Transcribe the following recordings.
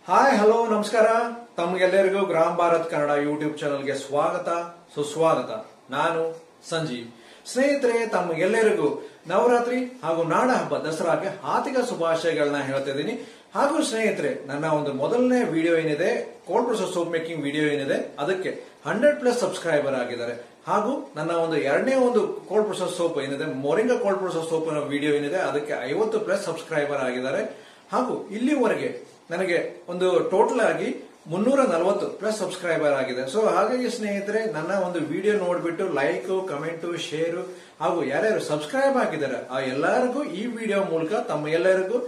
Hi hello ನಮಸ್ಕಾರ. ತಮಗೆಲ್ಲರಿಗೂ ಗ್ರಾಮ ಭಾರತ್ ಕನ್ನಡ ಯೂಟ್ಯೂಬ್ ಚಾನಲ್ಗೆ ಸ್ವಾಗತ ಸುಸ್ವಾಗತ. ನಾನು ಸಂಜೀವ್. ಸ್ನೇಹಿತರೆ, ತಮಗೆಲ್ಲರಿಗೂ ನವರಾತ್ರಿ ಹಾಗೂ ನಾಡ ಹಬ್ಬ ದಸರಾಗೆ ಹಾರ್ದಿಕ ಶುಭಾಶಯಗಳನ್ನ ಹೇಳ್ತಾ ಇದ್ದೀನಿ. ಹಾಗೂ ಸ್ನೇಹಿತರೆ, ನನ್ನ ಒಂದು ಮೊದಲನೇ ವಿಡಿಯೋ ಏನಿದೆ, cold process soap making video ಏನಿದೆ, ಅದಕ್ಕೆ 100+ ಸಬ್ಸ್ಕ್ರೈಬರ್ ಆಗಿದ್ದಾರೆ. ಹಾಗೂ ನನ್ನ ಒಂದು ಎರಡನೇ ಒಂದು ಕೋಲ್ಡ್ ಪ್ರೊಸೆಸ್ ಸೋಪ್ ಏನಿದೆ, moringa cold process soap video ಏನಿದೆ, ಅದಕ್ಕೆ 50+ ಸಬ್ಸ್ಕ್ರೈಬರ್ ಆಗಿದ್ದಾರೆ. ಹಾಗೂ ಇಲ್ಲಿವರೆಗೆ ನನಗೆ ಒಂದು ಟೋಟಲ್ ಆಗಿ 340+ ಸಬ್ಸ್ಕ್ರೈಬರ್ ಆಗಿದೆ. ಸೊ ಹಾಗಾಗಿ ಸ್ನೇಹಿತರೆ, ನನ್ನ ಒಂದು ವಿಡಿಯೋ ನೋಡ್ಬಿಟ್ಟು ಲೈಕ್, ಕಮೆಂಟ್, ಶೇರ್ ಹಾಗೂ ಯಾರ್ಯಾರು ಸಬ್ಸ್ಕ್ರೈಬ್ ಆಗಿದ್ದಾರೆ ಆ ಎಲ್ಲರಿಗೂ ಈ ವಿಡಿಯೋ ಮೂಲಕ ತಮ್ಮ ಎಲ್ಲರಿಗೂ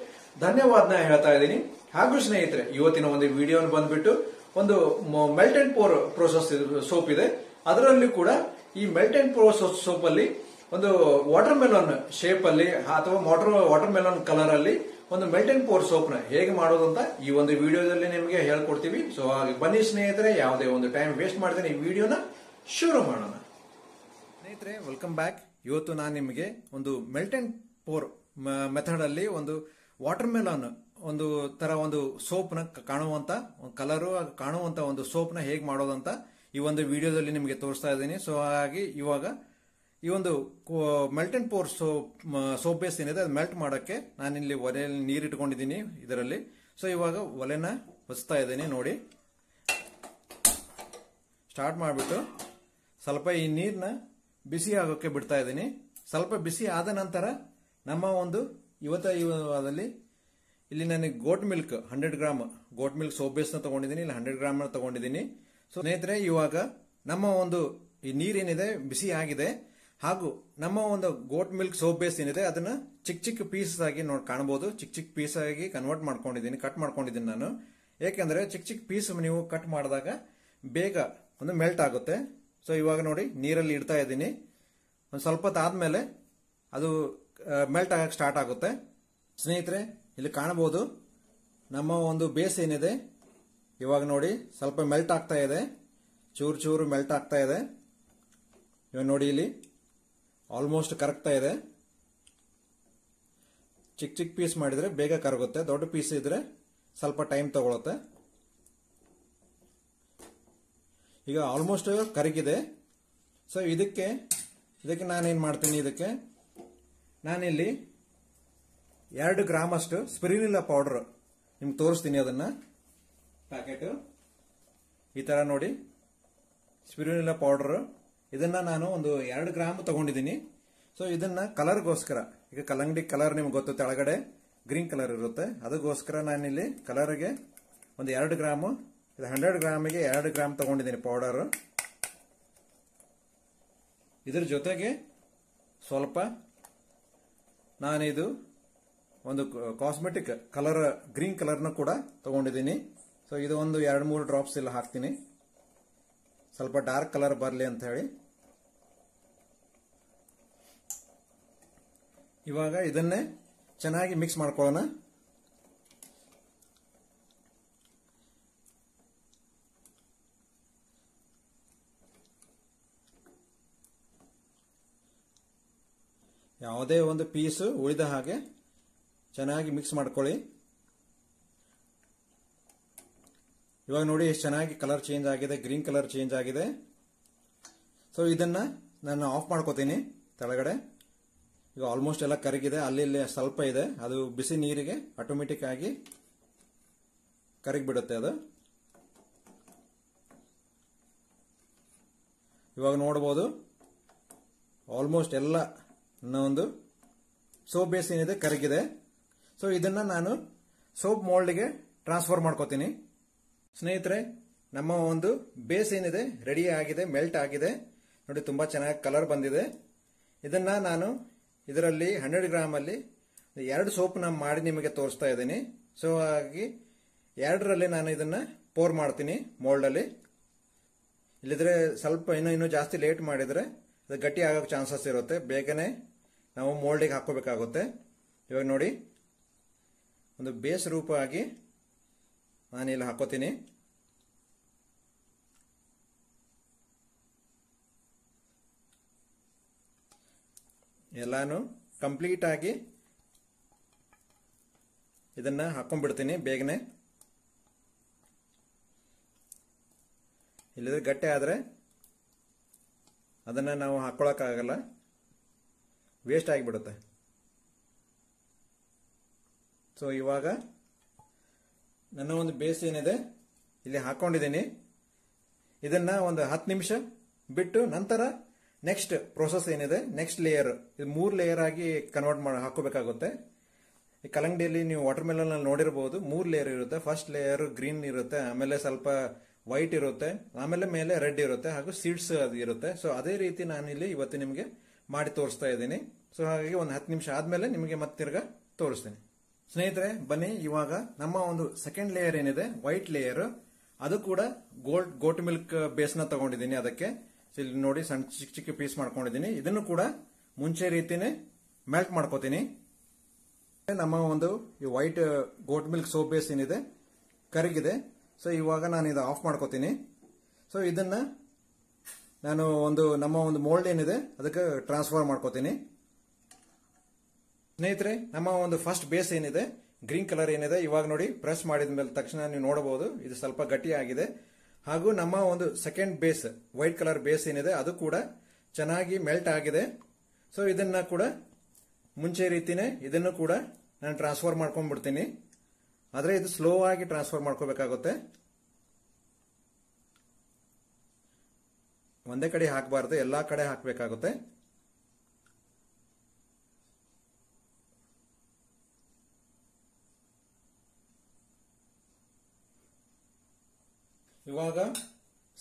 ಧನ್ಯವಾದನ ಹೇಳ್ತಾ ಇದ್ದೀನಿ. ಹಾಗೂ ಸ್ನೇಹಿತರೆ, ಇವತ್ತಿನ ಒಂದು ವಿಡಿಯೋ ಬಂದ್ಬಿಟ್ಟು ಒಂದು melt and pour process soap ಇದೆ. ಅದರಲ್ಲಿ ಕೂಡ ಈ ಮೆಲ್ಟ್ ಅಂಡ್ ಪೋರ್ ಸೋಪ್ ಅಲ್ಲಿ ಒಂದು ವಾಟರ್ ಮೆಲನ್ ಶೇಪ್ ಅಲ್ಲಿ ಅಥವಾ ವಾಟರ್ ಮೆಲನ್ ಕಲರ್ ಅಲ್ಲಿ ಒಂದು ಮೆಲ್ಟ್ ಅಂಡ್ ಪೋರ್ ಸೋಪ್ ನ ಹೇಗೆ ಮಾಡೋದು ಅಂತ ಈ ಒಂದು ವಿಡಿಯೋದಲ್ಲಿ ನಿಮಗೆ ಹೇಳ್ಕೊಡ್ತೀವಿ. ಸೊ ಹಾಗೆ ಬನ್ನಿ ಸ್ನೇಹಿತರೆ, ಯಾವುದೇ ಒಂದು ಟೈಮ್ ವೇಸ್ಟ್ ಮಾಡದೆ ಈ ವಿಡಿಯೋನ ಶುರು ಮಾಡೋಣ. ಸ್ನೇಹಿತರೆ, ವೆಲ್ಕಮ್ ಬ್ಯಾಕ್. ಇವತ್ತು ನಾನು ನಿಮಗೆ ಒಂದು ಮೆಲ್ಟ್ ಅಂಡ್ ಪೋರ್ ಮೆಥಡ್ ಅಲ್ಲಿ ಒಂದು ವಾಟರ್ ಮೆಲನ್ ಒಂದು ತರ ಒಂದು ಸೋಪ್ ನ ಕಾಣುವಂತ ಕಲರು ಕಾಣುವಂತ ಒಂದು ಸೋಪ್ ನ ಹೇಗೆ ಮಾಡೋದಂತ ಈ ಒಂದು ವಿಡಿಯೋದಲ್ಲಿ ನಿಮಗೆ ತೋರಿಸ್ತಾ ಇದ್ದೀನಿ. ಸೊ ಹಾಗಾಗಿ ಇವಾಗ ಈ ಒಂದು melt and pour soap base ಏನಿದೆ ಅದು ಮೆಲ್ಟ್ ಮಾಡೋಕ್ಕೆ ನಾನಿಲ್ಲಿ ಒಲೆಯಲ್ಲಿ ನೀರು ಇಟ್ಕೊಂಡಿದ್ದೀನಿ ಇದರಲ್ಲಿ. ಸೊ ಇವಾಗ ಒಲೆನ ಹೊಸ್ತಾ ಇದ್ದೀನಿ ನೋಡಿ. ಸ್ಟಾರ್ಟ್ ಮಾಡಿಬಿಟ್ಟು ಸ್ವಲ್ಪ ಈ ನೀರನ್ನ ಬಿಸಿ ಆಗೋಕ್ಕೆ ಬಿಡ್ತಾ ಇದ್ದೀನಿ. ಸ್ವಲ್ಪ ಬಿಸಿ ಆದ ನಂತರ ನಮ್ಮ ಒಂದು ಇವತ್ತಲ್ಲಿ ಇಲ್ಲಿ ನನಗೆ goat milk 100 gram goat milk soap ಬೇಸ್ನ ತಗೊಂಡಿದ್ದೀನಿ. ಇಲ್ಲಿ 100 ಗ್ರಾಮ್ ತಗೊಂಡಿದ್ದೀನಿ. ಸೊ ಸ್ನೇಹಿತರೆ, ಇವಾಗ ನಮ್ಮ ಒಂದು ಈ ನೀರೇನಿದೆ ಬಿಸಿ ಆಗಿದೆ. ಹಾಗೂ ನಮ್ಮ ಒಂದು ಗೋಟ್ ಮಿಲ್ಕ್ ಸೋಪ್ ಬೇಸ್ ಏನಿದೆ ಅದನ್ನ ಚಿಕ್ಕ ಚಿಕ್ಕ ಪೀಸಸ್ ಆಗಿ ಕಾಣಬಹುದು. ಚಿಕ್ಕ ಚಿಕ್ಕ ಪೀಸ್ ಆಗಿ ಕಟ್ ಮಾಡ್ಕೊಂಡಿದ್ದೀನಿ ನಾನು. ಯಾಕೆಂದ್ರೆ ಚಿಕ್ಕ ಚಿಕ್ಕ ಪೀಸ್ ನೀವು ಕಟ್ ಮಾಡಿದಾಗ ಬೇಗ ಒಂದು ಮೆಲ್ಟ್ ಆಗುತ್ತೆ. ಸೊ ಇವಾಗ ನೋಡಿ, ನೀರಲ್ಲಿ ಇಡ್ತಾ ಇದ್ದೀನಿ. ಒಂದು ಸ್ವಲ್ಪ ಹೊತ್ತಾದ್ಮೇಲೆ ಅದು ಮೆಲ್ಟ್ ಆಗಕ್ಕೆ ಸ್ಟಾರ್ಟ್ ಆಗುತ್ತೆ. ಸ್ನೇಹಿತರೆ, ಇಲ್ಲಿ ಕಾಣಬಹುದು ನಮ್ಮ ಒಂದು ಬೇಸ್ ಏನಿದೆ ಇವಾಗ ನೋಡಿ ಸ್ವಲ್ಪ ಮೆಲ್ಟ್ ಆಗ್ತಾ ಇದೆ. ಚೂರು ಚೂರು ಮೆಲ್ಟ್ ಆಗ್ತಾ ಇದೆ. ಇವಾಗ ನೋಡಿ, ಇಲ್ಲಿ ಆಲ್ಮೋಸ್ಟ್ ಕರಗ್ತಾ ಇದೆ. ಚಿಕ್ಕ ಚಿಕ್ಕ ಪೀಸ್ ಮಾಡಿದ್ರೆ ಬೇಗ ಕರಗುತ್ತೆ, ದೊಡ್ಡ ಪೀಸ್ ಇದ್ರೆ ಸ್ವಲ್ಪ ಟೈಮ್ ತಗೊಳುತ್ತೆ. ಈಗ ಆಲ್ಮೋಸ್ಟ್ ಕರಗಿದೆ. ಸೊ ಇದಕ್ಕೆ ನಾನೇನ್ ಮಾಡ್ತೀನಿ, ಇದಕ್ಕೆ ನಾನಿಲ್ಲಿ 2 ಗ್ರಾಮ್ ಅಷ್ಟು ಸ್ಪಿರುಲಿನಾ ಪೌಡರ್ ನಿಮ್ಗೆ ತೋರಿಸ್ತೀನಿ. ಅದನ್ನ ಪ್ಯಾಕೆಟ್ ಈ ತರ ನೋಡಿ, ಸ್ಪಿರುಲಿನಾ ಪೌಡರ್ ಇದನ್ನ ನಾನು ಒಂದು 2 ಗ್ರಾಮ್ ತಗೊಂಡಿದ್ದೀನಿ. ಸೊ ಇದನ್ನ ಕಲರ್ಗೋಸ್ಕರ, ಈಗ ಕಲ್ಲಂಗಡಿ ಕಲರ್ ನಿಮ್ಗೆ ಗೊತ್ತು, ಕೆಳಗಡೆ ಗ್ರೀನ್ ಕಲರ್ ಇರುತ್ತೆ, ಅದಕ್ಕೋಸ್ಕರ ನಾನಿಲ್ಲಿ ಕಲರ್ಗೆ ಒಂದು 2 ಗ್ರಾಮ್, ಇದು 100 ಗ್ರಾಮಿಗೆ 2 ಗ್ರಾಮ್ ತಗೊಂಡಿದ್ದೀನಿ ಪೌಡರ್. ಇದ್ರ ಜೊತೆಗೆ ಸ್ವಲ್ಪ ನಾನಿದು ಒಂದು ಕಾಸ್ಮೆಟಿಕ್ ಕಲರ್ ಗ್ರೀನ್ ಕಲರ್ನ ಕೂಡ ತಗೊಂಡಿದ್ದೀನಿ. ಸೊ ಇದು ಒಂದು 2-3 ಡ್ರಾಪ್ಸ್ ಎಲ್ಲ ಹಾಕ್ತೀನಿ, ಸ್ವಲ್ಪ ಡಾರ್ಕ್ ಕಲರ್ ಬರಲಿ ಅಂತ ಹೇಳಿ. ಇವಾಗ ಇದನ್ನೇ ಚೆನ್ನಾಗಿ ಮಿಕ್ಸ್ ಮಾಡ್ಕೊಳ್ಳೋಣ. ಯಾವುದೇ ಒಂದು ಪೀಸ್ ಉಳಿದ ಹಾಗೆ ಚೆನ್ನಾಗಿ ಮಿಕ್ಸ್ ಮಾಡ್ಕೊಳ್ಳಿ. ಇವಾಗ ನೋಡಿ ಎಷ್ಟು ಚೆನ್ನಾಗಿ ಕಲರ್ ಚೇಂಜ್ ಆಗಿದೆ, ಗ್ರೀನ್ ಕಲರ್ ಚೇಂಜ್ ಆಗಿದೆ. ಸೊ ಇದನ್ನ ನಾನು ಆಫ್ ಮಾಡ್ಕೋತೀನಿ ಕೆಳಗಡೆ. ಈಗ ಆಲ್ಮೋಸ್ಟ್ ಎಲ್ಲ ಕರಗಿದೆ, ಅಲ್ಲಿ ಸ್ವಲ್ಪ ಇದೆ, ಅದು ಬಿಸಿ ನೀರಿಗೆ ಆಟೋಮೆಟಿಕ್ ಆಗಿ ಕರಗಿಬಿಡುತ್ತೆ ಅದು. ಇವಾಗ ನೋಡಬಹುದು ಆಲ್ಮೋಸ್ಟ್ ಎಲ್ಲ ಒಂದು ಸೋಪ್ ಬೇಸ್ ಏನಿದೆ ಕರಗಿದೆ. ಸೊ ಇದನ್ನ ನಾನು ಸೋಪ್ ಮೋಲ್ಡ್ಗೆ ಟ್ರಾನ್ಸ್ಫರ್ ಮಾಡ್ಕೋತೀನಿ. ಸ್ನೇಹಿತರೆ, ನಮ್ಮ ಒಂದು ಬೇಸ್ ಏನಿದೆ ರೆಡಿ ಆಗಿದೆ, ಮೆಲ್ಟ್ ಆಗಿದೆ ನೋಡಿ, ತುಂಬಾ ಚೆನ್ನಾಗಿ ಕಲರ್ ಬಂದಿದೆ. ಇದನ್ನ ನಾನು ಇದರಲ್ಲಿ 100 ಗ್ರಾಮ್ ಅಲ್ಲಿ 2 ಸೋಪ್ ನ ಮಾಡಿ ನಿಮಗೆ ತೋರಿಸ್ತಾ ಇದ್ದೀನಿ. ಸೊ ಹಾಗಾಗಿ 2ರಲ್ಲಿ ನಾನು ಇದನ್ನ ಪೋರ್ ಮಾಡ್ತೀನಿ ಮೋಲ್ಡ್ ಅಲ್ಲಿ. ಇಲ್ಲಿದ್ರೆ ಸ್ವಲ್ಪ ಇನ್ನೂ ಜಾಸ್ತಿ ಲೇಟ್ ಮಾಡಿದ್ರೆ ಅದು ಗಟ್ಟಿ ಆಗೋಕೆ ಚಾನ್ಸಸ್ ಇರುತ್ತೆ, ಬೇಗನೆ ನಾವು ಮೋಲ್ಡಿಗೆ ಹಾಕೋಬೇಕಾಗುತ್ತೆ. ಇವಾಗ ನೋಡಿ, ಒಂದು ಬೇಸ್ ರೂಪ ಆಗಿ ನಾನು ಇಲ್ಲಿ ಹಾಕೋತೀನಿ. ಎಲ್ಲಾನು ಕಂಪ್ಲೀಟ್ ಆಗಿ ಇದನ್ನ ಹಾಕೊಂಡ್ಬಿಡ್ತೀನಿ ಬೇಗನೆ. ಇಲ್ಲದ್ರೆ ಗಟ್ಟಿ ಆದರೆ ಅದನ್ನು ನಾವು ಹಾಕ್ಕೊಳಕ್ಕಾಗಲ್ಲ, ವೇಸ್ಟ್ ಆಗಿಬಿಡುತ್ತೆ. ಸೊ ಇವಾಗ ನನ್ನ ಒಂದು ಬೇಸ್ ಏನಿದೆ ಇಲ್ಲಿ ಹಾಕೊಂಡಿದ್ದೀನಿ. ಇದನ್ನ ಒಂದು 10 ನಿಮಿಷ ಬಿಟ್ಟು ನಂತರ ನೆಕ್ಸ್ಟ್ ಪ್ರೋಸೆಸ್ ಏನಿದೆ, ನೆಕ್ಸ್ಟ್ ಲೇಯರ್, ಇದು 3 ಲೇಯರ್ ಆಗಿ ಕನ್ವರ್ಟ್ ಮಾಡಿ ಹಾಕೋಬೇಕಾಗುತ್ತೆ. ಈ ಕಲ್ಲಂಗಡಿಯಲ್ಲಿ ನೀವು ವಾಟರ್ ಮೆಲನ್ ಅಲ್ಲಿ ನೋಡಿರಬಹುದು 3 ಲೇಯರ್ ಇರುತ್ತೆ. ಫಸ್ಟ್ ಲೇಯರ್ ಗ್ರೀನ್ ಇರುತ್ತೆ, ಆಮೇಲೆ ಸ್ವಲ್ಪ ವೈಟ್ ಇರುತ್ತೆ, ಆಮೇಲೆ ಮೇಲೆ ರೆಡ್ ಇರುತ್ತೆ, ಹಾಗೂ ಸೀಡ್ಸ್ ಅದು ಇರುತ್ತೆ. ಸೊ ಅದೇ ರೀತಿ ನಾನು ಇಲ್ಲಿ ಇವತ್ತು ನಿಮಗೆ ಮಾಡಿ ತೋರಿಸ್ತಾ ಇದ್ದೀನಿ. ಸೊ ಹಾಗಾಗಿ ಒಂದು 10 ನಿಮಿಷ ಆದ್ಮೇಲೆ ನಿಮಗೆ ಮತ್ತೆ ತಿರ್ಗಾ ತೋರಿಸ್ತೀನಿ. ಸ್ನೇಹಿತರೆ ಬನ್ನಿ, ಇವಾಗ ನಮ್ಮ ಒಂದು ಸೆಕೆಂಡ್ ಲೇಯರ್ ಏನಿದೆ ವೈಟ್ ಲೇಯರ್, ಅದು ಕೂಡ ಗೋಟ್ ಮಿಲ್ಕ್ ಬೇಸ್ ನ ತಗೊಂಡಿದ್ದೀನಿ. ಅದಕ್ಕೆ ಇಲ್ಲಿ ನೋಡಿ ಸಣ್ಣ ಚಿಕ್ಕ ಚಿಕ್ಕ ಪೀಸ್ ಮಾಡ್ಕೊಂಡಿದ್ದೀನಿ. ಇದನ್ನು ಕೂಡ ಮುಂಚೆ ರೀತಿನೇ ಮೆಲ್ಟ್ ಮಾಡ್ಕೋತೀನಿ. ನಮ್ಮ ಒಂದು ಈ white goat milk soap base ಏನಿದೆ ಕರಗಿದೆ. ಸೊ ಇವಾಗ ನಾನು ಇದು ಆಫ್ ಮಾಡ್ಕೋತೀನಿ. ಸೊ ಇದನ್ನ ನಾನು ನಮ್ಮ ಒಂದು ಮೋಲ್ಡ್ ಏನಿದೆ ಅದಕ್ಕೆ ಟ್ರಾನ್ಸ್ಫರ್ ಮಾಡ್ಕೋತೀನಿ. ಸ್ನೇಹಿತರೆ ನಮ್ಮ ಒಂದು ಫಸ್ಟ್ ಬೇಸ್ ಏನಿದೆ ಗ್ರೀನ್ ಕಲರ್ ಏನಿದೆ, ಇವಾಗ ನೋಡಿ ಪ್ರೆಸ್ ಮಾಡಿದ ಮೇಲೆ ತಕ್ಷಣ ನೀವು ನೋಡಬಹುದು ಇದು ಸ್ವಲ್ಪ ಗಟ್ಟಿಯಾಗಿದೆ. ಹಾಗೂ ನಮ್ಮ ಒಂದು second base white colour base ಏನಿದೆ ಅದು ಕೂಡ ಚೆನ್ನಾಗಿ ಮೆಲ್ಟ್ ಆಗಿದೆ. ಸೊ ಇದನ್ನ ಕೂಡ ಮುಂಚೆ ರೀತಿನೇ ಇದನ್ನು ಕೂಡ ನಾನು ಟ್ರಾನ್ಸ್ಫರ್ ಮಾಡ್ಕೊಂಡ್ಬಿಡ್ತೀನಿ. ಆದ್ರೆ ಇದು ಸ್ಲೋ ಆಗಿ ಟ್ರಾನ್ಸ್ಫರ್ ಮಾಡ್ಕೋಬೇಕಾಗುತ್ತೆ, ಒಂದೇ ಕಡೆ ಹಾಕಬಾರ್ದು, ಎಲ್ಲಾ ಕಡೆ ಹಾಕಬೇಕಾಗುತ್ತೆ. ಇವಾಗ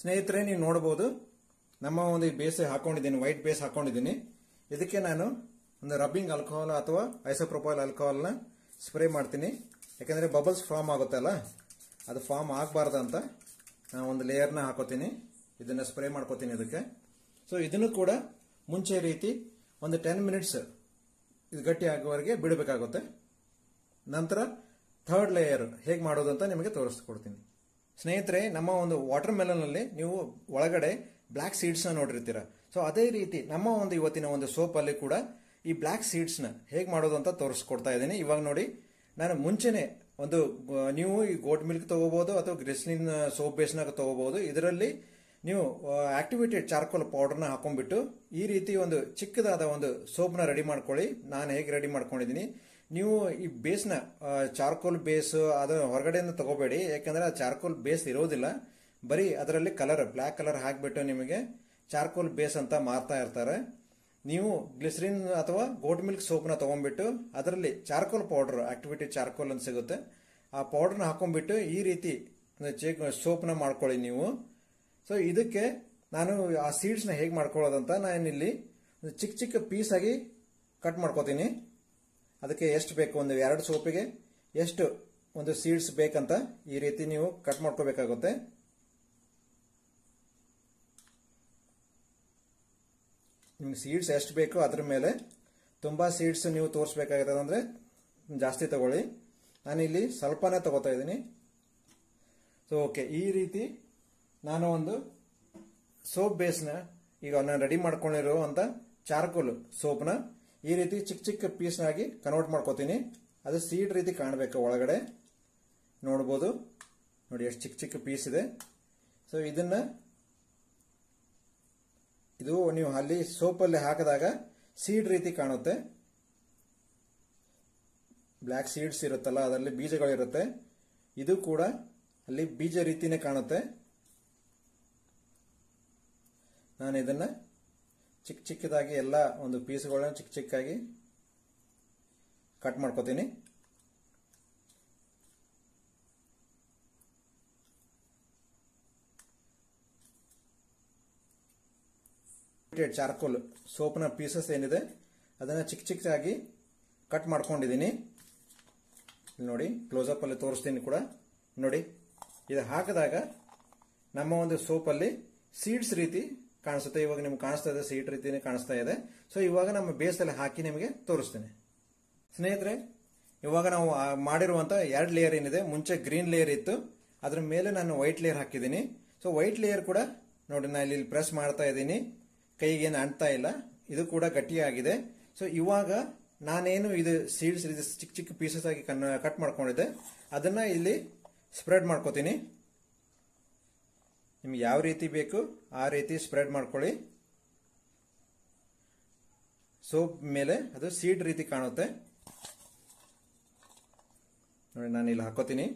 ಸ್ನೇಹಿತರೆ ನೀವು ನೋಡಬಹುದು ನಮ್ಮ ಒಂದು ಬೇಸ್ ಹಾಕೊಂಡಿದ್ದೀನಿ, ವೈಟ್ ಬೇಸ್ ಹಾಕೊಂಡಿದ್ದೀನಿ. ಇದಕ್ಕೆ ನಾನು ಒಂದು ರಬ್ಬಿಂಗ್ ಆಲ್ಕೋಹಾಲ್ ಅಥವಾ ಐಸೋಪ್ರೊಪೈಲ್ ಆಲ್ಕೋಹಾಲ್ ನ ಸ್ಪ್ರೇ ಮಾಡ್ತೀನಿ. ಯಾಕಂದ್ರೆ ಬಬಲ್ಸ್ ಫಾರ್ಮ್ ಆಗುತ್ತಲ್ಲ, ಅದು ಫಾರ್ಮ್ ಆಗಬಾರ್ದು ಅಂತ ನಾನು ಒಂದು ಲೇಯರ್ನ ಹಾಕೋತೀನಿ. ಇದನ್ನ ಸ್ಪ್ರೇ ಮಾಡ್ಕೋತೀನಿ ಇದಕ್ಕೆ. ಸೊ ಇದನ್ನು ಕೂಡ ಮುಂಚೆ ರೀತಿ ಒಂದು 10 ಮಿನಿಟ್ಸ್ ಇದು ಗಟ್ಟಿ ಆಗುವವರೆಗೆ ಬಿಡಬೇಕಾಗುತ್ತೆ. ನಂತರ ಥರ್ಡ್ ಲೇಯರ್ ಹೇಗೆ ಮಾಡೋದು ಅಂತ ನಿಮಗೆ ತೋರಿಸ್ಕೊಡ್ತೀನಿ. ಸ್ನೇಹಿತರೆ ನಮ್ಮ ಒಂದು ವಾಟರ್ ಮೆಲನ್ ಅಲ್ಲಿ ನೀವು ಒಳಗಡೆ ಬ್ಲಾಕ್ ಸೀಡ್ಸ್ ನ ನೋಡಿರ್ತೀರಾ. ಸೊ ಅದೇ ರೀತಿ ನಮ್ಮ ಒಂದು ಇವತ್ತಿನ ಒಂದು ಸೋಪ್ ಅಲ್ಲಿ ಕೂಡ ಈ ಬ್ಲಾಕ್ ಸೀಡ್ಸ್ ನ ಹೇಗೆ ಮಾಡೋದು ಅಂತ ತೋರಿಸ್ಕೊಡ್ತಾ ಇದ್ದೀನಿ. ಇವಾಗ ನೋಡಿ, ನಾನು ಮುಂಚೆನೆ ನೀವು ಈ ಗೋಟ್ ಮಿಲ್ಕ್ ತಗೋಬಹುದು ಅಥವಾ ಗ್ಲಿಸರಿನ್ ಸೋಪ್ ಬೇಸ್ ನ ತಗೋಬಹುದು. ಇದರಲ್ಲಿ ನೀವು ಆಕ್ಟಿವೇಟೆಡ್ ಚಾರ್ಕೋಲ್ ಪೌಡರ್ ನ ಹಾಕೊಂಡ್ಬಿಟ್ಟು ಈ ರೀತಿ ಒಂದು ಚಿಕ್ಕದಾದ ಒಂದು ಸೋಪ್ ನ ರೆಡಿ ಮಾಡ್ಕೊಳ್ಳಿ. ನಾನು ಹೇಗೆ ರೆಡಿ ಮಾಡ್ಕೊಂಡಿದ್ದೀನಿ, ನೀವು ಈ ಬೇಸ್ ನ ಚಾರ್ಕೋಲ್ ಬೇಸ್ ಅದು ಹೊರಗಡೆಯಿಂದ ತಗೋಬೇಡಿ. ಯಾಕಂದ್ರೆ ಚಾರ್ಕೋಲ್ ಬೇಸ್ ಇರೋದಿಲ್ಲ, ಬರೀ ಅದರಲ್ಲಿ ಕಲರ್ ಬ್ಲಾಕ್ ಕಲರ್ ಹಾಕ್ಬಿಟ್ಟು ನಿಮಗೆ ಚಾರ್ಕೋಲ್ ಬೇಸ್ ಅಂತ ಮಾರ್ತಾ ಇರ್ತಾರೆ. ನೀವು ಗ್ಲಿಸರಿನ್ ಅಥವಾ ಗೋಟ್ ಮಿಲ್ಕ್ ಸೋಪ್ ನ ತಗೊಂಡ್ಬಿಟ್ಟು ಅದರಲ್ಲಿ ಚಾರ್ಕೋಲ್ ಪೌಡರ್, ಆಕ್ಟಿವೇಟೆಡ್ ಚಾರ್ಕೋಲ್ ಅಂತ ಸಿಗುತ್ತೆ, ಆ ಪೌಡರ್ ನ ಹಾಕೊಂಡ್ಬಿಟ್ಟು ಈ ರೀತಿ ಸೋಪ್ ನ ಮಾಡ್ಕೊಳ್ಳಿ ನೀವು. ಸೊ ಇದಕ್ಕೆ ನಾನು ಆ ಸೀಡ್ಸ್ ನ ಹೇಗೆ ಮಾಡ್ಕೊಳ್ಳೋದಂತ ನಾನು ಇಲ್ಲಿ ಚಿಕ್ಕ ಚಿಕ್ಕ ಪೀಸ್ ಆಗಿ ಕಟ್ ಮಾಡ್ಕೋತೀನಿ. ಅದಕ್ಕೆ ಎಷ್ಟು ಬೇಕು, ಒಂದು 2 ಸೋಪಿಗೆ ಎಷ್ಟು ಒಂದು ಸೀಡ್ಸ್ ಬೇಕಂತ ಈ ರೀತಿ ನೀವು ಕಟ್ ಮಾಡ್ಕೋಬೇಕಾಗುತ್ತೆ. ನಿಮ್ಗೆ ಸೀಡ್ಸ್ ಎಷ್ಟು ಬೇಕು ಅದ್ರ ಮೇಲೆ, ತುಂಬಾ ಸೀಡ್ಸ್ ನೀವು ತೋರಿಸಬೇಕಾಗುತ್ತೆ ಅಂದ್ರೆ ಜಾಸ್ತಿ ತಗೊಳ್ಳಿ. ನಾನು ಇಲ್ಲಿ ಸ್ವಲ್ಪನೇ ತಗೋತಾ ಇದ್ದೀನಿ. ಸೊ ಓಕೆ, ಈ ರೀತಿ ನಾನು ಒಂದು ಸೋಪ್ ಬೇಸ್ನ ಈಗ ನಾನು ರೆಡಿ ಮಾಡ್ಕೊಂಡಿರುವಂತ ಚಾರ್ಕೋಲ್ ಸೋಪ್ನ ಈ ರೀತಿ ಚಿಕ್ಕ ಚಿಕ್ಕ ಪೀಸ್ನಾಗಿ ಕನ್ವರ್ಟ್ ಮಾಡ್ಕೋತೀನಿ. ಅದು ಸೀಡ್ ರೀತಿ ಕಾಣಬೇಕು ಒಳಗಡೆ, ನೋಡಬಹುದು ನೋಡಿ ಎಷ್ಟು ಚಿಕ್ಕ ಚಿಕ್ಕ ಪೀಸ್ ಇದೆ. ಸೊ ಇದು ನೀವು ಅಲ್ಲಿ ಸೋಪಲ್ಲಿ ಹಾಕಿದಾಗ ಸೀಡ್ ರೀತಿ ಕಾಣುತ್ತೆ. ಬ್ಲಾಕ್ ಸೀಡ್ಸ್ ಇರುತ್ತಲ್ಲ, ಅದರಲ್ಲಿ ಬೀಜಗಳಿರುತ್ತೆ. ಇದು ಕೂಡ ಅಲ್ಲಿ ಬೀಜ ರೀತಿನೇ ಕಾಣುತ್ತೆ. ನಾನು ಇದನ್ನ ಚಿಕ್ಕ ಚಿಕ್ಕದಾಗಿ ಎಲ್ಲ ಒಂದು ಪೀಸ್ಗಳನ್ನ ಚಿಕ್ಕ ಚಿಕ್ಕಾಗಿ ಕಟ್ ಮಾಡ್ಕೋತೀನಿ. ಚಾರ್ಕೋಲ್ ಸೋಪ್ನ ಪೀಸಸ್ ಏನಿದೆ ಅದನ್ನ ಚಿಕ್ಕ ಚಿಕ್ಕದಾಗಿ ಕಟ್ ಮಾಡ್ಕೊಂಡಿದ್ದೀನಿ. ನೋಡಿ ಕ್ಲೋಸ್ಅಪ್ ಅಲ್ಲಿ ತೋರಿಸ್ತೀನಿ ಕೂಡ. ನೋಡಿ ಇದು ಹಾಕಿದಾಗ ನಮ್ಮ ಒಂದು ಸೋಪ್ ಅಲ್ಲಿ ಸೀಡ್ಸ್ ರೀತಿ ಕಾಣಿಸುತ್ತೆ. ಇವಾಗ ನಿಮ್ಗೆ ಕಾಣಿಸ್ತಾ ಇದೆ, ಸೀಡ್ ರೀತಿನೇ ಕಾಣಿಸ್ತಾ ಇದೆ. ಸೊ ಇವಾಗ ನಮ್ಮ ಬೇಸ್ ಅಲ್ಲಿ ಹಾಕಿ ನಿಮಗೆ ತೋರಿಸ್ತೇನೆ. ಸ್ನೇಹಿತರೆ, ಇವಾಗ ನಾವು ಮಾಡಿರುವಂತ 2 ಲೇಯರ್ ಏನಿದೆ, ಮುಂಚೆ ಗ್ರೀನ್ ಲೇಯರ್ ಇತ್ತು, ಅದ್ರ ಮೇಲೆ ನಾನು ವೈಟ್ ಲೇಯರ್ ಹಾಕಿದ್ದೀನಿ. ಸೊ ವೈಟ್ ಲೇಯರ್ ಕೂಡ ನೋಡಿ ನಾನು ಇಲ್ಲಿ ಪ್ರೆಸ್ ಮಾಡ್ತಾ ಇದ್ದೀನಿ, ಕೈಗೇನು ಅಂಟ್ತಾ ಇಲ್ಲ, ಇದು ಕೂಡ ಗಟ್ಟಿಯಾಗಿದೆ. ಸೊ ಇವಾಗ ನಾನೇನು ಇದು ಸೀಡ್ಸ್ ಚಿಕ್ಕ ಚಿಕ್ಕ ಪೀಸಸ್ ಆಗಿ ಕಟ್ ಮಾಡ್ಕೊಂಡಿದ್ದೆ ಅದನ್ನ ಇಲ್ಲಿ ಸ್ಪ್ರೆಡ್ ಮಾಡ್ಕೋತೀನಿ. ನಿಮ್ಗೆ ಯಾವ ರೀತಿ ಬೇಕು ಆ ರೀತಿ ಸ್ಪ್ರೆಡ್ ಮಾಡ್ಕೊಳ್ಳಿ. ಸೋಪ್ ಮೇಲೆ ಅದು ಸೀಡ್ ರೀತಿ ಕಾಣುತ್ತೆ ನೋಡಿ. ನಾನು ಇಲ್ಲಿ ಹಾಕೋತೀನಿ.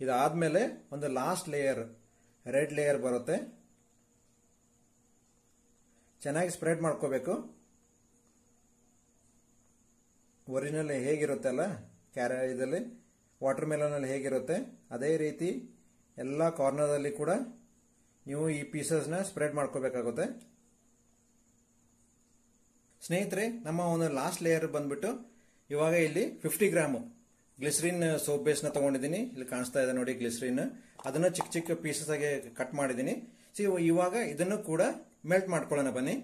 ಇದಾದ್ಮೇಲೆ ಒಂದು ಲಾಸ್ಟ್ ಲೇಯರ್ ರೆಡ್ ಲೇಯರ್ ಬರುತ್ತೆ. ಚೆನ್ನಾಗಿ ಸ್ಪ್ರೆಡ್ ಮಾಡ್ಕೋಬೇಕು. ಒರಿಜಿನಲ್ ಹೇಗಿರುತ್ತೆ ಅಲ್ಲ ಇದರಲ್ಲಿ ವಾಟರ್ ಮೆಲನ್ ಅಲ್ಲಿ ಹೇಗಿರುತ್ತೆ ಅದೇ ರೀತಿ ಎಲ್ಲ ಕಾರ್ನರ್ದಲ್ಲಿ ಕೂಡ ನೀವು ಈ ಪೀಸಸ್ನ ಸ್ಪ್ರೆಡ್ ಮಾಡ್ಕೋಬೇಕಾಗುತ್ತೆ. ಸ್ನೇಹಿತರೆ, ನಮ್ಮ ಒಂದು ಲಾಸ್ಟ್ ಲೇಯರ್ ಬಂದ್ಬಿಟ್ಟು ಇವಾಗ ಇಲ್ಲಿ 50 ಗ್ರಾಮ್ ಗ್ಲಿಸರಿನ್ ಸೋಪ್ ಬೇಸ್ ನ ತಗೊಂಡಿದ್ದೀನಿ. ಇಲ್ಲಿ ಕಾಣಿಸ್ತಾ ಇದೆ ನೋಡಿ ಗ್ಲಿಸರಿನ್. ಅದನ್ನ ಚಿಕ್ಕ ಚಿಕ್ಕ ಪೀಸಸ್ ಆಗಿ ಕಟ್ ಮಾಡಿದ್ದೀನಿ. ಇವಾಗ ಇದನ್ನು ಕೂಡ ಮೆಲ್ಟ್ ಮಾಡ್ಕೊಳ್ಳೋಣ ಬನ್ನಿ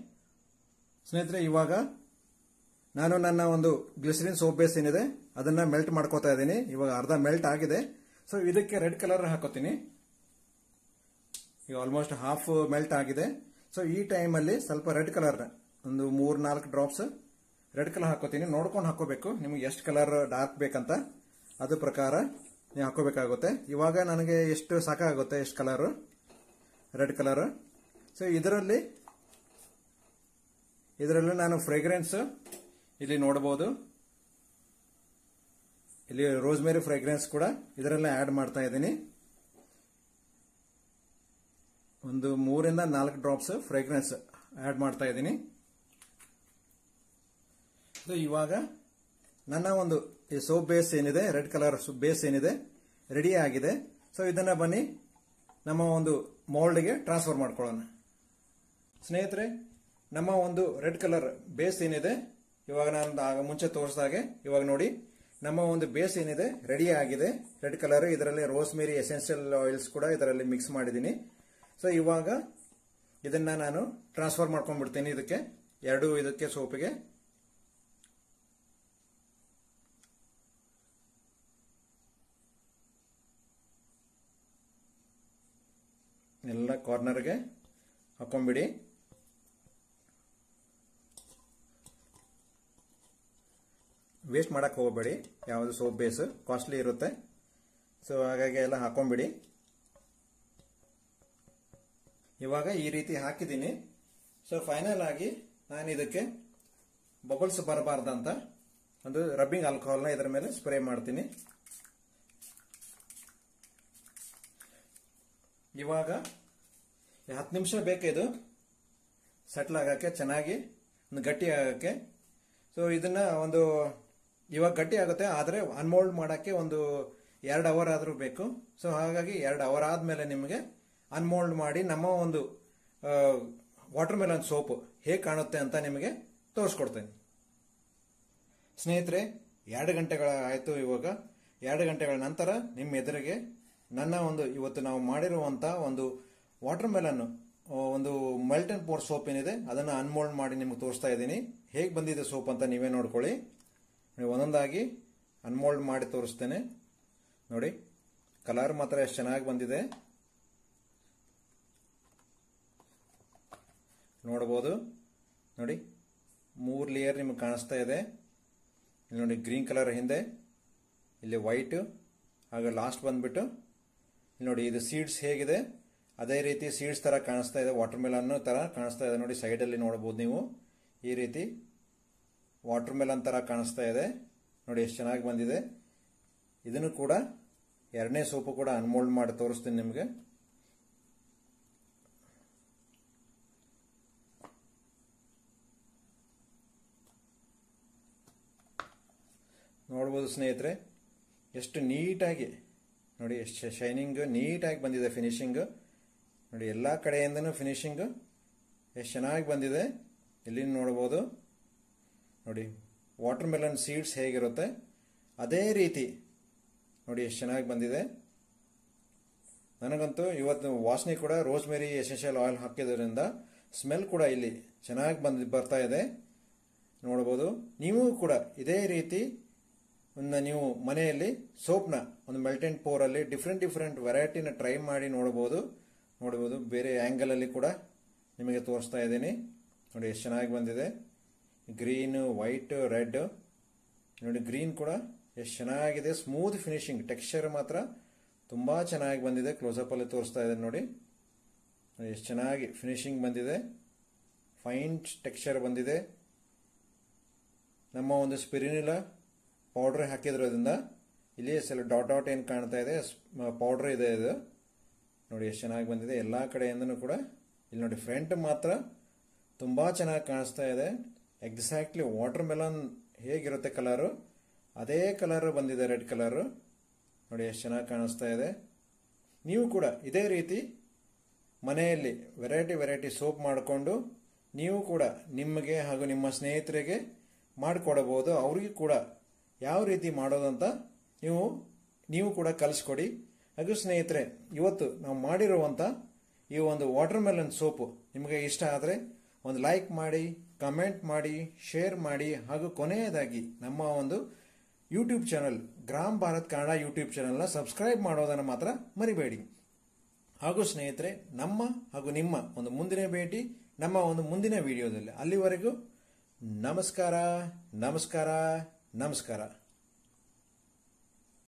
ಸ್ನೇಹಿತರೆ. ಇವಾಗ ನಾನು ನನ್ನ ಒಂದು ಗ್ಲಿಸರಿನ್ ಸೋಪ್ ಬೇಸ್ ಏನಿದೆ ಅದನ್ನ ಮೆಲ್ಟ್ ಮಾಡ್ಕೋತಾ ಇದ್ದೀನಿ. ಇವಾಗ ಅರ್ಧ ಮೆಲ್ಟ್ ಆಗಿದೆ. ಸೊ ಇದಕ್ಕೆ ರೆಡ್ ಕಲರ್ ಹಾಕೋತೀನಿ. ಈಗ ಆಲ್ಮೋಸ್ಟ್ ಹಾಫ್ ಮೆಲ್ಟ್ ಆಗಿದೆ. ಸೊ ಈ ಟೈಮ್ ಅಲ್ಲಿ ಸ್ವಲ್ಪ ರೆಡ್ ಕಲರ್ ಒಂದು 3-4 ಡ್ರಾಪ್ಸ್ ರೆಡ್ ಕಲರ್ ಹಾಕೋತೀನಿ. ನೋಡ್ಕೊಂಡು ಹಾಕೋಬೇಕು ನಿಮ್ಗೆ ಎಷ್ಟು ಕಲರ್ ಡಾರ್ಕ್ ಬೇಕಂತ ಅದ್ರ ಪ್ರಕಾರ ನೀವು ಹಾಕೋಬೇಕಾಗುತ್ತೆ. ಇವಾಗ ನನಗೆ ಎಷ್ಟು ಸಾಕಾಗುತ್ತೆ ಎಷ್ಟು ಕಲರ್ ರೆಡ್ ಕಲರ್. ಸೊ ಇದರಲ್ಲಿ ನಾನು ಫ್ರೇಗ್ರೆನ್ಸ್ ಇಲ್ಲಿ ನೋಡಬಹುದು. ಇಲ್ಲಿ ರೋಸ್ಮೇರಿ ಫ್ರೇಗ್ರೆನ್ಸ್ ಕೂಡ ಇದರಲ್ಲೇ ಆಡ್ ಮಾಡ್ತಾ ಇದ್ದೀನಿ. ಒಂದು 3-4 ಡ್ರಾಪ್ಸ್ ಫ್ರೇಗ್ರೆನ್ಸ್ ಆಡ್ ಮಾಡ್ತಾ ಇದ್ದೀನಿ. ಇವಾಗ ನನ್ನ ಒಂದು ಈ ಸೋಪ್ ಬೇಸ್ ಏನಿದೆ ರೆಡ್ ಕಲರ್ ಬೇಸ್ ಏನಿದೆ ರೆಡಿ ಆಗಿದೆ. ಸೊ ಇದನ್ನ ಬನ್ನಿ ನಮ್ಮ ಒಂದು ಮೋಲ್ಡ್ಗೆ ಟ್ರಾನ್ಸ್ಫರ್ ಮಾಡ್ಕೊಳ್ಳೋಣ. ಸ್ನೇಹಿತರೆ, ನಮ್ಮ ಒಂದು ರೆಡ್ ಕಲರ್ ಬೇಸ್ ಏನಿದೆ ಇವಾಗ ನಾನು ಮುಂಚೆ ತೋರಿಸಿದಾಗೆ ಇವಾಗ ನೋಡಿ ನಮ್ಮ ಒಂದು ಬೇಸ್ ಏನಿದೆ ರೆಡಿ ಆಗಿದೆ. ರೆಡ್ ಕಲರ್ ಇದರಲ್ಲಿ ರೋಸ್ಮೇರಿ ಎಸೆನ್ಷಿಯಲ್ ಆಯಿಲ್ಸ್ ಕೂಡ ಇದರಲ್ಲಿ ಮಿಕ್ಸ್ ಮಾಡಿದ್ದೀನಿ. ಸೊ ಇವಾಗ ಇದನ್ನ ನಾನು ಟ್ರಾನ್ಸ್ಫರ್ ಮಾಡ್ಕೊಂಡ್ಬಿಡ್ತೀನಿ ಇದಕ್ಕೆ ಸೋಪಿಗೆ. ಎಲ್ಲ ಕಾರ್ನರ್ಗೆ ಹಾಕೊಂಡ್ಬಿಡಿ. ವೇಸ್ಟ್ ಮಾಡಕ್ ಹೋಗಬೇಡಿ. ಯಾವುದು ಸೋಪ್ ಬೇಸ್ ಕಾಸ್ಟ್ಲಿ ಇರುತ್ತೆ. ಸೊ ಹಾಗಾಗಿ ಎಲ್ಲ ಹಾಕೊಂಡ್ಬಿಡಿ. ಇವಾಗ ಈ ರೀತಿ ಹಾಕಿದ್ದೀನಿ. ಸೊ ಫೈನಲ್ ಆಗಿ ನಾನು ಇದಕ್ಕೆ ಬಬಲ್ಸ್ ಬರಬಾರ್ದಂತ ಒಂದು ರಬ್ಬಿಂಗ್ ಆಲ್ಕೋಹಾಲ್ನ ಇದರ ಮೇಲೆ ಸ್ಪ್ರೇ ಮಾಡ್ತೀನಿ. ಇವಾಗ 10 ನಿಮಿಷ ಬೇಕು ಇದು ಸೆಟ್ಲ್ ಆಗಕ್ಕೆ, ಚೆನ್ನಾಗಿ ಒಂದು ಗಟ್ಟಿ ಆಗಕ್ಕೆ. ಸೊ ಇದನ್ನ ಒಂದು ಇವಾಗ ಗಟ್ಟಿ ಆಗುತ್ತೆ, ಆದರೆ ಅನ್ಮೋಲ್ಡ್ ಮಾಡಕ್ಕೆ ಒಂದು 2 ಅವರ್ ಆದ್ರೂ ಬೇಕು. ಸೊ ಹಾಗಾಗಿ 2 ಅವರ್ ಆದ್ಮೇಲೆ ನಿಮಗೆ ಅನ್ಮೋಲ್ಡ್ ಮಾಡಿ ನಮ್ಮ ಒಂದು ವಾಟರ್ ಮೆಲನ್ ಸೋಪ್ ಹೇಗೆ ಕಾಣುತ್ತೆ ಅಂತ ನಿಮಗೆ ತೋರಿಸ್ಕೊಡ್ತೇನೆ. ಸ್ನೇಹಿತರೆ, 2 ಗಂಟೆಗಳ ಆಯ್ತು. ಇವಾಗ 2 ಗಂಟೆಗಳ ನಂತರ ನಿಮ್ಮ ಎದುರಿಗೆ ನನ್ನ ಒಂದು ಇವತ್ತು ನಾವು ಮಾಡಿರುವಂತಹ ಒಂದು ವಾಟರ್ ಮೆಲನ್ ಒಂದು ಮೆಲ್ಟ್ ಅಂಡ್ ಪೋರ್ ಸೋಪ್ ಏನಿದೆ ಅದನ್ನ ಅನ್ಮೋಲ್ಡ್ ಮಾಡಿ ನಿಮ್ಗೆ ತೋರಿಸ್ತಾ ಇದ್ದೀನಿ. ಹೇಗೆ ಬಂದಿದೆ ಸೋಪ್ ಅಂತ ನೀವೇ ನೋಡ್ಕೊಳ್ಳಿ. ಒಂದೊಂದಾಗಿ ಅನ್ಮೋಲ್ಡ್ ಮಾಡಿ ತೋರಿಸ್ತೇನೆ ನೋಡಿ. ಕಲರ್ ಮಾತ್ರ ಎಷ್ಟು ಚೆನ್ನಾಗಿ ಬಂದಿದೆ ನೋಡಬಹುದು ನೋಡಿ. 3 ಲೇಯರ್ ನಿಮ್ಗೆ ಕಾಣಿಸ್ತಾ ಇದೆ. ಇಲ್ಲಿ ನೋಡಿ ಗ್ರೀನ್ ಕಲರ್ ಹಿಂದೆ, ಇಲ್ಲಿ ವೈಟ್, ಹಾಗೆ ಲಾಸ್ಟ್ ಬಂದ್ಬಿಟ್ಟು ಇಲ್ಲಿ ನೋಡಿ ಇದು ಸೀಡ್ಸ್ ಹೇಗಿದೆ ಅದೇ ರೀತಿ ಸೀಡ್ಸ್ ತರ ಕಾಣಿಸ್ತಾ ಇದೆ. ವಾಟರ್ ಮೆಲನ್ ತರ ಕಾಣಿಸ್ತಾ ಇದೆ ನೋಡಿ. ಸೈಡ್ ಅಲ್ಲಿ ನೋಡಬಹುದು ನೀವು ಈ ರೀತಿ ವಾಟರ್ ಮೆಲನ್ ತರ ಕಾಣಿಸ್ತಾ ಇದೆ ನೋಡಿ. ಎಷ್ಟು ಚೆನ್ನಾಗಿ ಬಂದಿದೆ. ಇದನ್ನು ಕೂಡ 2ನೇ ಸೋಪು ಕೂಡ ಅನ್ಮೋಲ್ಡ್ ಮಾಡಿ ತೋರಿಸ್ತೀನಿ ನಿಮಗೆ. ನೋಡಬಹುದು ಸ್ನೇಹಿತರೆ, ಎಷ್ಟು ನೀಟಾಗಿ ನೋಡಿ, ಎಷ್ಟು ಶೈನಿಂಗ್ ನೀಟಾಗಿ ಬಂದಿದೆ. ಫಿನಿಶಿಂಗ್ ನೋಡಿ, ಎಲ್ಲಾ ಕಡೆಯಿಂದನೂ ಫಿನಿಶಿಂಗ್ ಎಷ್ಟು ಚೆನ್ನಾಗಿ ಬಂದಿದೆ. ಇಲ್ಲಿ ನೋಡಬಹುದು ನೋಡಿ, ವಾಟರ್ ಮೆಲನ್ ಸೀಡ್ಸ್ ಹೇಗಿರುತ್ತೆ ಅದೇ ರೀತಿ ನೋಡಿ ಎಷ್ಟು ಚೆನ್ನಾಗಿ ಬಂದಿದೆ. ನನಗಂತೂ ಇವತ್ತು ವಾಸನೆ ಕೂಡ ರೋಸ್ಮೇರಿ ಎಸೆನ್ಷಿಯಲ್ ಆಯಿಲ್ ಹಾಕಿದ್ರಿಂದ ಸ್ಮೆಲ್ ಕೂಡ ಇಲ್ಲಿ ಚೆನ್ನಾಗಿ ಬರ್ತಾ ಇದೆ ನೋಡಬಹುದು. ನೀವು ಕೂಡ ಇದೇ ರೀತಿ ನೀವು ಮನೆಯಲ್ಲಿ ಸೋಪ್ನ ಒಂದು ಮೆಲ್ಟ್ ಅಂಡ್ ಪೋರ್ ಅಲ್ಲಿ ಡಿಫ್ರೆಂಟ್ ವೆರೈಟಿನ ಟ್ರೈ ಮಾಡಿ ನೋಡಬಹುದು. ಬೇರೆ ಆಂಗಲ್ ಅಲ್ಲಿ ಕೂಡ ನಿಮಗೆ ತೋರಿಸ್ತಾ ಇದ್ದೀನಿ ನೋಡಿ. ಎಷ್ಟು ಚೆನ್ನಾಗಿ ಬಂದಿದೆ. ಗ್ರೀನ್, ವೈಟ್, ರೆಡ್ ನೋಡಿ. ಗ್ರೀನ್ ಕೂಡ ಎಷ್ಟು ಚೆನ್ನಾಗಿದೆ. ಸ್ಮೂತ್ ಫಿನಿಶಿಂಗ್, ಟೆಕ್ಸ್ಚರ್ ಮಾತ್ರ ತುಂಬಾ ಚೆನ್ನಾಗಿ ಬಂದಿದೆ. ಕ್ಲೋಸಪ್ ಅಲ್ಲಿ ತೋರಿಸ್ತಾ ಇದೆ ನೋಡಿ. ಎಷ್ಟು ಚೆನ್ನಾಗಿ ಫಿನಿಶಿಂಗ್ ಬಂದಿದೆ. ಫೈನ್ ಟೆಕ್ಸ್ಚರ್ ಬಂದಿದೆ. ನಮ್ಮ ಒಂದು ಸ್ಪಿರಿನಿಲಾ ಪೌಡರ್ ಹಾಕಿದ್ರೋದ್ರಿಂದ ಇಲ್ಲಿ ಡಾಟ್ ಡಾಟ್ ಏನು ಕಾಣ್ತಾ ಇದೆ ಪೌಡರ್ ಇದೆ. ಇದು ನೋಡಿ ಎಷ್ಟು ಚೆನ್ನಾಗಿ ಬಂದಿದೆ. ಎಲ್ಲಾ ಕಡೆಯಿಂದನೂ ಕೂಡ ಇಲ್ಲಿ ನೋಡಿ ಫ್ರಂಟ್ ಮಾತ್ರ ತುಂಬಾ ಚೆನ್ನಾಗಿ ಕಾಣಿಸ್ತಾ ಇದೆ. ಎಕ್ಸಾಕ್ಟ್ಲಿ ವಾಟರ್ ಮೆಲನ್ ಹೇಗಿರುತ್ತೆ ಕಲರ್ ಅದೇ ಕಲರ್ ಬಂದಿದೆ, ರೆಡ್ ಕಲರ್ ನೋಡಿ ಎಷ್ಟು ಚೆನ್ನಾಗಿ ಕಾಣಿಸ್ತಾ ಇದೆ. ನೀವು ಕೂಡ ಇದೇ ರೀತಿ ಮನೆಯಲ್ಲಿ ವೆರೈಟಿ ಸೋಪ್ ಮಾಡಿಕೊಂಡು ನೀವು ಕೂಡ ನಿಮಗೆ ಹಾಗೂ ನಿಮ್ಮ ಸ್ನೇಹಿತರಿಗೆ ಮಾಡಿಕೊಡಬಹುದು. ಅವರಿಗೆ ಕೂಡ ಯಾವ ರೀತಿ ಮಾಡೋದಂತ ನೀವು ಕೂಡ ಕಲಿಸ್ಕೊಡಿ. ಹಾಗೂ ಸ್ನೇಹಿತರೆ, ಇವತ್ತು ನಾವು ಮಾಡಿರುವಂತ ಈ ಒಂದು ವಾಟರ್ ಮೆಲನ್ ಸೋಪ್ ನಿಮಗೆ ಇಷ್ಟ ಆದರೆ ಒಂದು ಲೈಕ್ ಮಾಡಿ, ಕಮೆಂಟ್ ಮಾಡಿ, ಶೇರ್ ಮಾಡಿ ಹಾಗೂ ಕೊನೆಯದಾಗಿ ನಮ್ಮ ಒಂದು YouTube channel gram Bharat Kannada YouTube ಚಾನಲ್ನ ಸಬ್ಸ್ಕ್ರೈಬ್ ಮಾಡೋದನ್ನು ಮಾತ್ರ ಮರಿಬೇಡಿ. ಹಾಗೂ ಸ್ನೇಹಿತರೆ, ನಮ್ಮ ಹಾಗೂ ನಿಮ್ಮ ಒಂದು ಮುಂದಿನ ಭೇಟಿ ನಮ್ಮ ಒಂದು ಮುಂದಿನ ವಿಡಿಯೋದಲ್ಲಿ. ಅಲ್ಲಿವರೆಗೂ ನಮಸ್ಕಾರ.